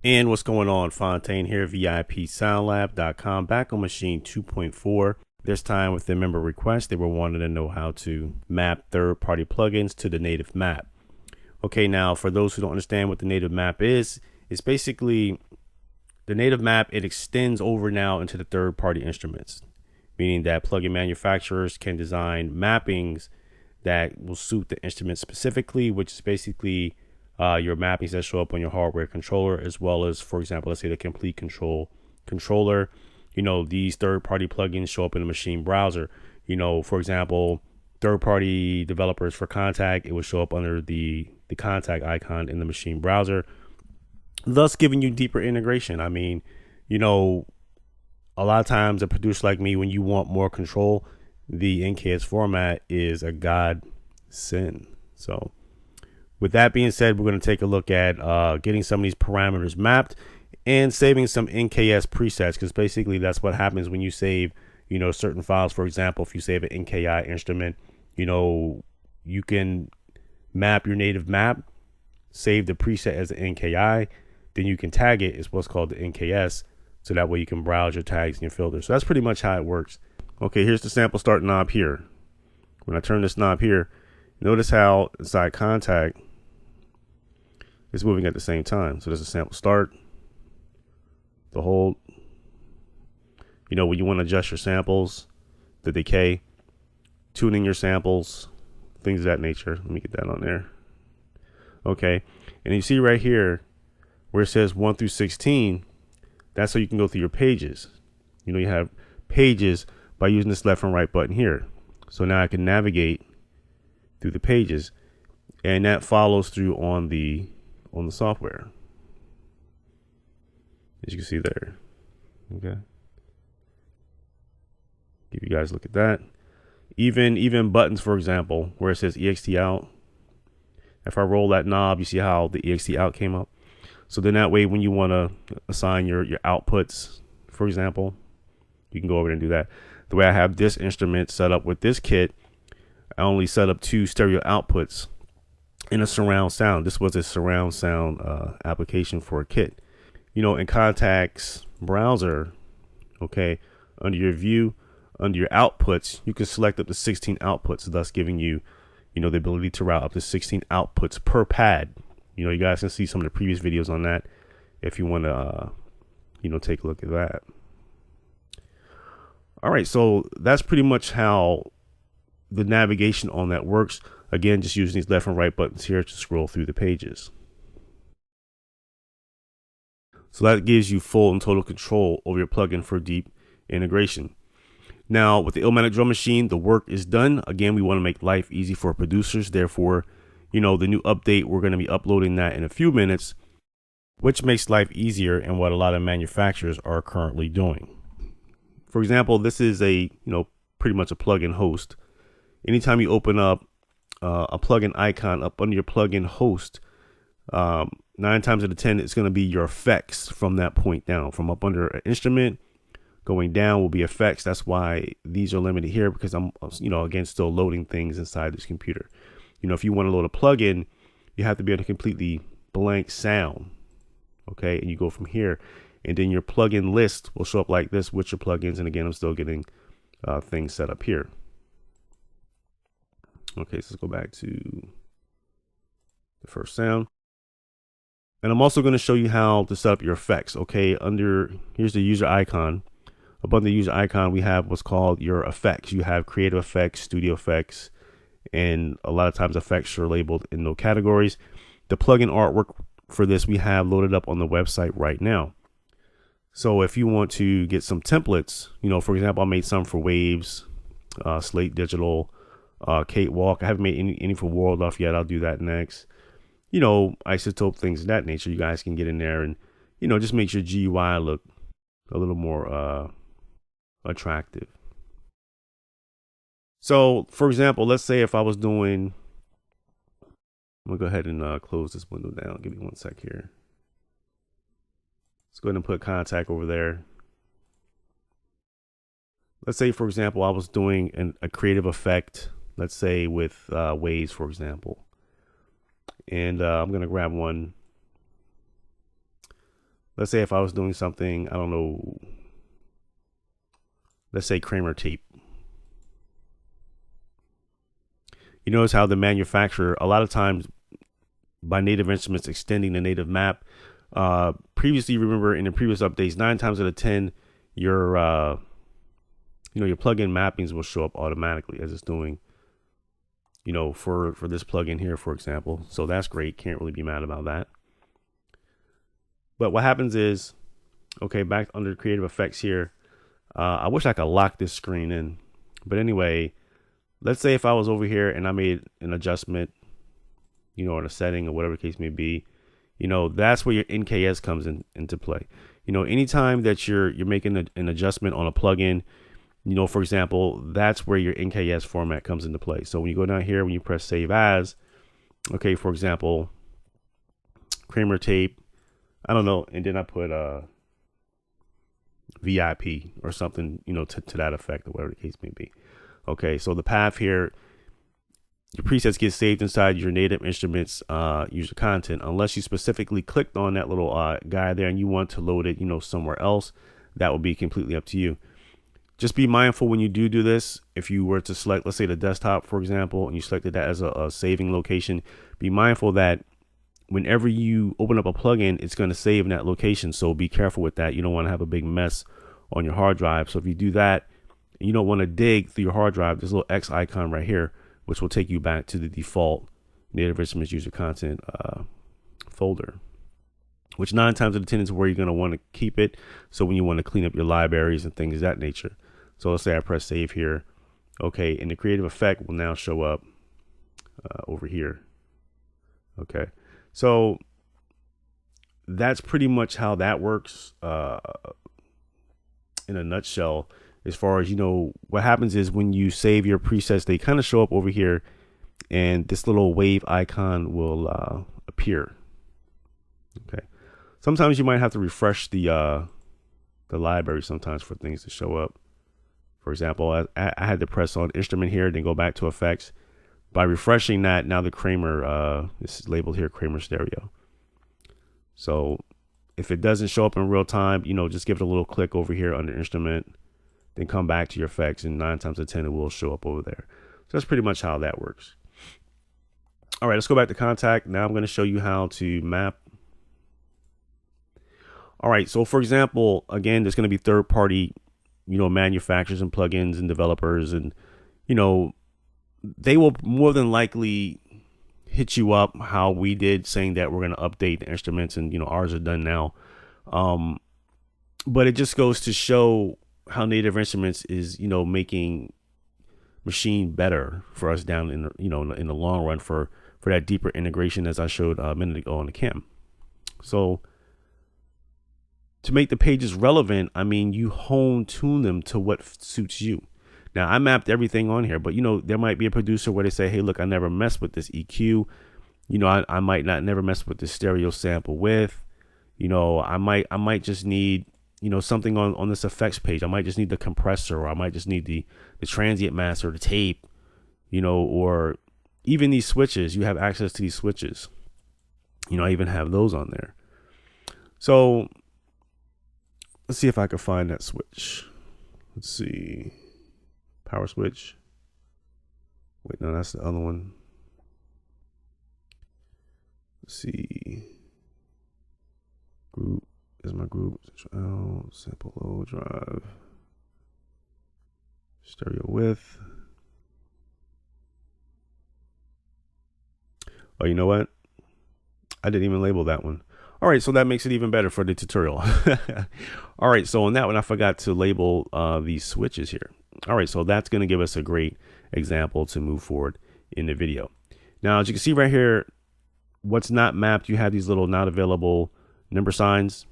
And what's going on? Fontaine here, VIPSoundLab.com, back on Maschine 2.4. This time with the member request, they were wanting to know how to map third-party plugins to the native map. Okay, now for those who don't understand what the native map is, it's basically the native map. It extends over now into the third-party instruments, meaning that plugin manufacturers can design mappings that will suit the instrument specifically, which is basically your mappings that show up on your hardware controller, as well as, for example, let's say the complete control controller. These third-party plugins show up in the Maschine browser. For example, third-party developers for Contact, it will show up under the Contact icon in the Maschine browser, thus giving you deeper integration. I mean, a lot of times a producer like me, when you want more control, the NKS format is a godsend. So with that being said, we're going to take a look at getting some of these parameters mapped and saving some NKS presets, because basically that's what happens when you save, certain files. For example, if you save an NKI instrument, you can map your native map, save the preset as an NKI, then you can tag it as what's called the NKS, so that way you can browse your tags and your filters. So that's pretty much how it works. Okay, here's the sample start knob here. When I turn this knob here, notice how inside Contact it's moving at the same time. So there's a sample start, the hold. When you want to adjust your samples, the decay, tuning your samples, things of that nature. Let me get that on there. Okay, and you see right here where it says 1 through 16, that's how you can go through your pages. You have pages by using this left and right button here. So now I can navigate through the pages, and that follows through on the software, as you can see there. Okay, give you guys a look at that. Even buttons, for example, where it says ext out, if I roll that knob, you see how the ext out came up. So then that way, when you want to assign your outputs, for example, you can go over and do that. The way I have this instrument set up with this kit, I only set up 2 stereo outputs in a surround sound. This was a surround sound application for a kit. In Contact's browser, okay, under your view, under your outputs, you can select up to 16 outputs, thus giving you, the ability to route up to 16 outputs per pad. You guys can see some of the previous videos on that if you want to, take a look at that. All right, so that's pretty much how the navigation on that works. Again, just using these left and right buttons here to scroll through the pages. So that gives you full and total control over your plugin for deep integration. Now, with the Illmatic drum machine, the work is done. Again, we want to make life easy for producers. Therefore, the new update, we're going to be uploading that in a few minutes, which makes life easier and what a lot of manufacturers are currently doing. For example, this is a, pretty much a plugin host. Anytime you open up a plugin icon up under your plugin host, 9 times out of 10, it's going to be your effects from that point down. From up under an instrument, going down will be effects. That's why these are limited here, because I'm, again, still loading things inside this computer. If you want to load a plugin, you have to be on a completely blank sound. Okay, and you go from here, and then your plugin list will show up like this with your plugins. And again, I'm still getting things set up here. Okay, so let's go back to the first sound. And I'm also going to show you how to set up your effects. Okay, here's the user icon. Above the user icon, we have what's called your effects. You have creative effects, studio effects, and a lot of times effects are labeled in no categories. The plugin artwork for this we have loaded up on the website right now. So if you want to get some templates, for example, I made some for Waves, Slate Digital, Catewalk. I haven't made any for World Off yet. I'll do that next. Isotope, things of that nature. You guys can get in there and, just make your GUI look a little more attractive. So, for example, let's say if I was doing, I'm gonna go ahead and close this window down. Give me 1 sec here. Let's go ahead and put Contact over there. Let's say, for example, I was doing a creative effect, let's say with Waves, for example. And I'm going to grab one. let's say if I was doing something, I don't know, let's say Kramer tape. You notice how the manufacturer, a lot of times by Native Instruments extending the native map, previously, remember in the previous updates, 9 times out of 10, your your plugin mappings will show up automatically as it's doing, for this plugin here, for example. So that's great. Can't really be mad about that. But what happens is, okay, back under creative effects here, I wish I could lock this screen in. But anyway, let's say if I was over here and I made an adjustment, or a setting or whatever the case may be, that's where your NKS comes into play. Anytime that you're making an adjustment on a plugin, for example, that's where your NKS format comes into play. So when you go down here, when you press save as, okay, for example, Kramer tape, I don't know, and then I put VIP or something, to that effect or whatever the case may be. Okay, so the path here, your presets get saved inside your Native Instruments user content unless you specifically clicked on that little guy there and you want to load it, somewhere else. That would be completely up to you. Just be mindful when you do this. If you were to select, let's say the desktop, for example, and you selected that as a saving location, be mindful that whenever you open up a plugin, it's going to save in that location. So be careful with that. You don't want to have a big mess on your hard drive. So if you do that, and you don't want to dig through your hard drive, there's a little X icon right here, which will take you back to the default Native Instruments user content folder, which 9 times out of 10 is where you're going to want to keep it. So when you want to clean up your libraries and things of that nature. So let's say I press save here. Okay, and the creative effect will now show up over here. Okay, so that's pretty much how that works in a nutshell. As far as, what happens is when you save your presets, they kind of show up over here and this little wave icon will appear. Okay. Sometimes you might have to refresh the library sometimes for things to show up. For example, I had to press on instrument here, then go back to effects. By refreshing that, now the Kramer, this is labeled here Kramer stereo. So if it doesn't show up in real time, just give it a little click over here under instrument, then come back to your effects, and 9 times out of 10 it will show up over there. So that's pretty much how that works. All right, let's go back to contact. Now I'm going to show you how to map. All right, so for example, again, there's going to be third-party, manufacturers and plugins and developers, and they will more than likely hit you up how we did, saying that we're going to update the instruments, and ours are done now. But it just goes to show how Native Instruments is, making Maschine better for us down in in the long run for that deeper integration, as I showed a minute ago on the cam. So to make the pages relevant, you tune them to what suits you. Now I mapped everything on here, but there might be a producer where they say, hey, look, I never messed with this EQ. I might not never mess with this stereo sample width. I might just need something on this effects page. I might just need the compressor, or I might just need the transient master, the tape, or even these switches. You have access to these switches. I even have those on there. So let's see if I can find that switch. Let's see. Power switch. Wait, no, that's the other one. Let's see. Group. Is my group. Sample low drive. Stereo width. Oh, you know what? I didn't even label that one. All right, so that makes it even better for the tutorial. All right, so on that one, I forgot to label these switches here. All right, so that's going to give us a great example to move forward in the video. Now, as you can see right here, what's not mapped, you have these little not available number signs.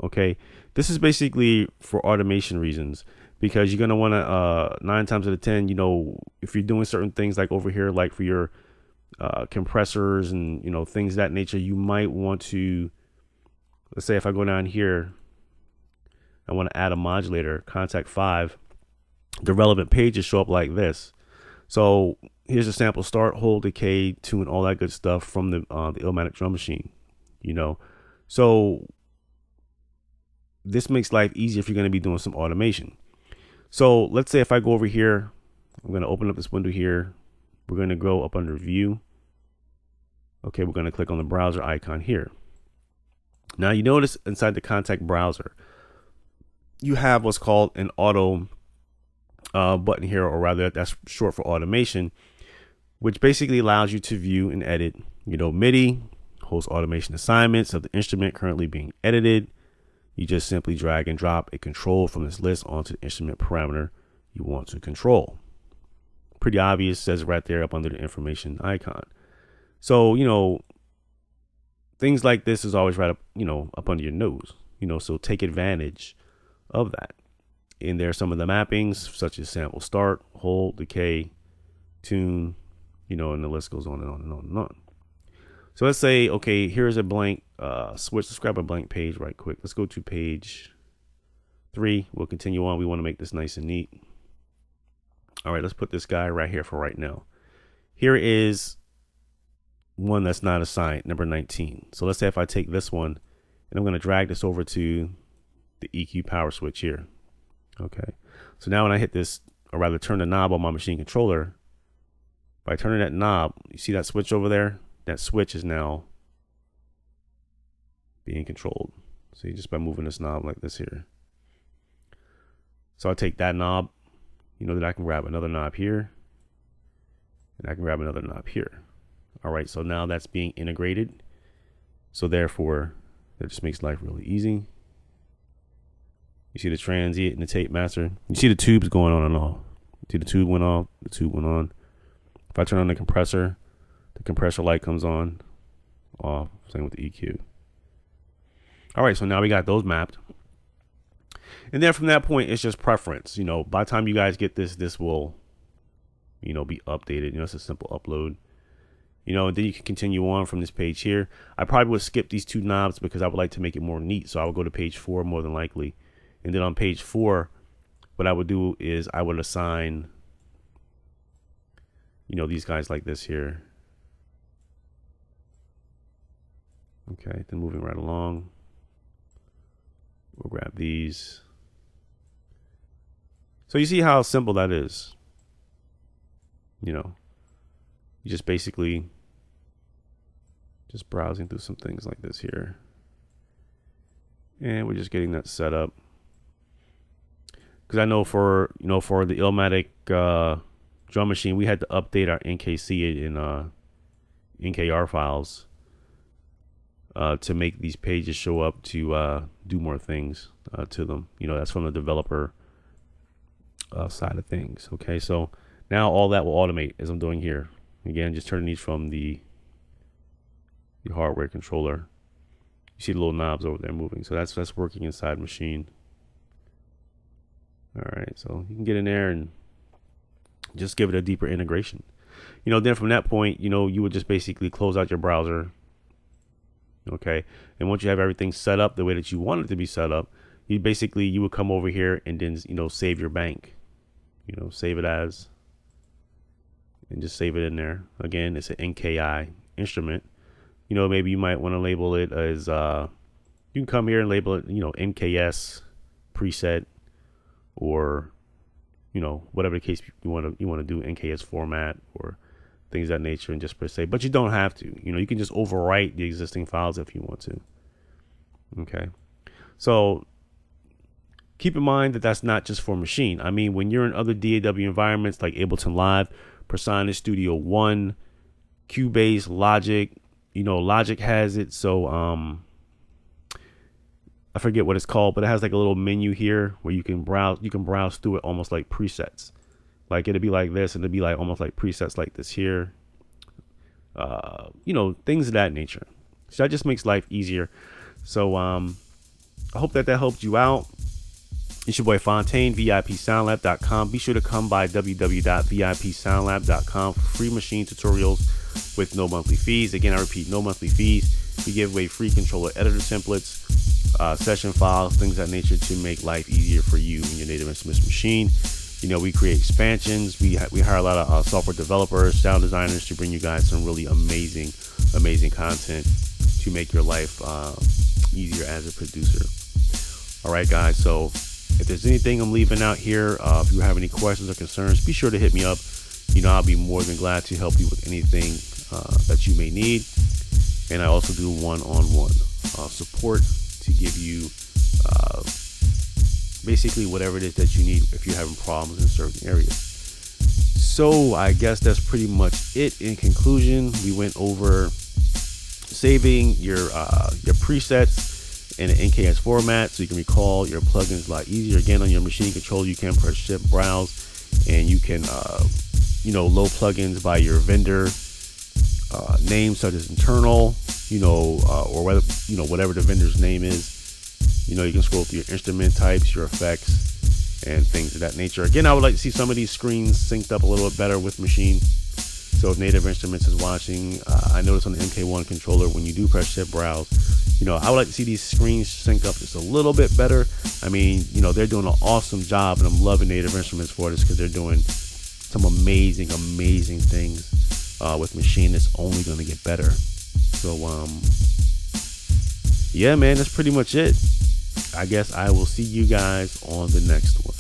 Okay, this is basically for automation reasons, because you're going to want to 9 times out of 10, if you're doing certain things like over here, like for your compressors and things of that nature, you might want to, let's say if I go down here, I want to add a modulator, contact 5, the relevant pages show up like this. So here's a sample: start, hold, decay, tune, all that good stuff from the Illmatic drum machine. So this makes life easier if you're going to be doing some automation. So let's say if I go over here, I'm going to open up this window here. We're going to go up under view. Okay, we're going to click on the browser icon here. Now you notice inside the contact browser, you have what's called an auto button here, or rather that's short for automation, which basically allows you to view and edit, MIDI, host automation assignments of the instrument currently being edited. You just simply drag and drop a control from this list onto the instrument parameter you want to control. Pretty obvious, says right there up under the information icon. So, things like this is always right up, up under your nose, so take advantage of that. And there are some of the mappings such as sample start, hold, decay, tune, and the list goes on and on and on and on. So let's say, okay, here's a blank switch. Let's grab a blank page right quick. Let's go to page 3. We'll continue on. We want to make this nice and neat. All right, let's put this guy right here for right now. Here is one that's not assigned, number 19. So let's say if I take this one and I'm going to drag this over to the EQ power switch here. Okay, so now when I hit this, or rather turn the knob on my machine controller, by turning that knob, you see that switch over there? That switch is now being controlled. See, just by moving this knob like this here. So I take that knob, then I can grab another knob here, and I can grab another knob here. All right, so now that's being integrated. So therefore, that just makes life really easy. You see the transient and the tape master. You see the tubes going on and off. See the tube went off, the tube went on. If I turn on the compressor light comes on, off. Same with the EQ. All right, so now we got those mapped. And then from that point, it's just preference. By the time you guys get this will, be updated. It's a simple upload. And then you can continue on from this page here. I probably would skip these 2 knobs because I would like to make it more neat. So I would go to page 4 more than likely. And then on page 4, what I would do is I would assign, these guys like this here. Okay, then moving right along, we'll grab these. So you see how simple that is. You just basically just browsing through some things like this here. And we're just getting that set up. Because I know for the Illmatic drum machine, we had to update our NKC in NKR files to make these pages show up to do more things to them. That's from the developer side of things. Okay, so now all that will automate as I'm doing here. Again, just turning these from the hardware controller. You see the little knobs over there moving. So that's working inside Maschine. All right, so you can get in there and just give it a deeper integration. Then from that point, you would just basically close out your browser. Okay, and once you have everything set up the way that you want it to be set up, you would come over here and then save your bank. Save it as, and just save it in there. Again, it's an NKI instrument. Maybe you might want to label it as you can come here and label it NKS preset, or whatever the case you want to do, NKS format or things of that nature, and just per se. But you don't have to. You can just overwrite the existing files if you want to. Okay, so keep in mind that that's not just for Maschine. I mean, when you're in other DAW environments like Ableton Live, Persona Studio One, Cubase, Logic, Logic has it. So I forget what it's called, but it has like a little menu here where you can browse through it almost like presets. Like it'd be like this, and it'd be like almost like presets like this here. Things of that nature. So that just makes life easier. So I hope that helped you out. It's your boy Fontaine, VIPSoundLab.com. Be sure to come by www.VIPSoundLab.com for free Maschine tutorials with no monthly fees. Again, I repeat, no monthly fees. We give away free controller editor templates, session files, things of that nature to make life easier for you and your native instruments machine. We create expansions. We hire a lot of software developers, sound designers to bring you guys some really amazing content to make your life easier as a producer. All right, guys. So if there's anything I'm leaving out here, if you have any questions or concerns, be sure to hit me up. I'll be more than glad to help you with anything that you may need. And I also do one-on-one support to give you basically whatever it is that you need if you're having problems in certain areas. So I guess that's pretty much it. In conclusion, we went over saving your presets in an NKS format so you can recall your plugins a lot easier. Again, on your machine controller, you can press shift browse, and you can load plugins by your vendor name, such as internal, or whether whatever the vendor's name is. You can scroll through your instrument types, your effects, and things of that nature. Again, I would like to see some of these screens synced up a little bit better with Maschine. So if Native Instruments is watching, I noticed on the MK1 controller, when you do press shift browse, I would like to see these screens sync up just a little bit better. I mean, they're doing an awesome job, and I'm loving Native Instruments for this because they're doing some amazing things with Maschine. It's only going to get better. So, yeah, man, that's pretty much it. I guess I will see you guys on the next one.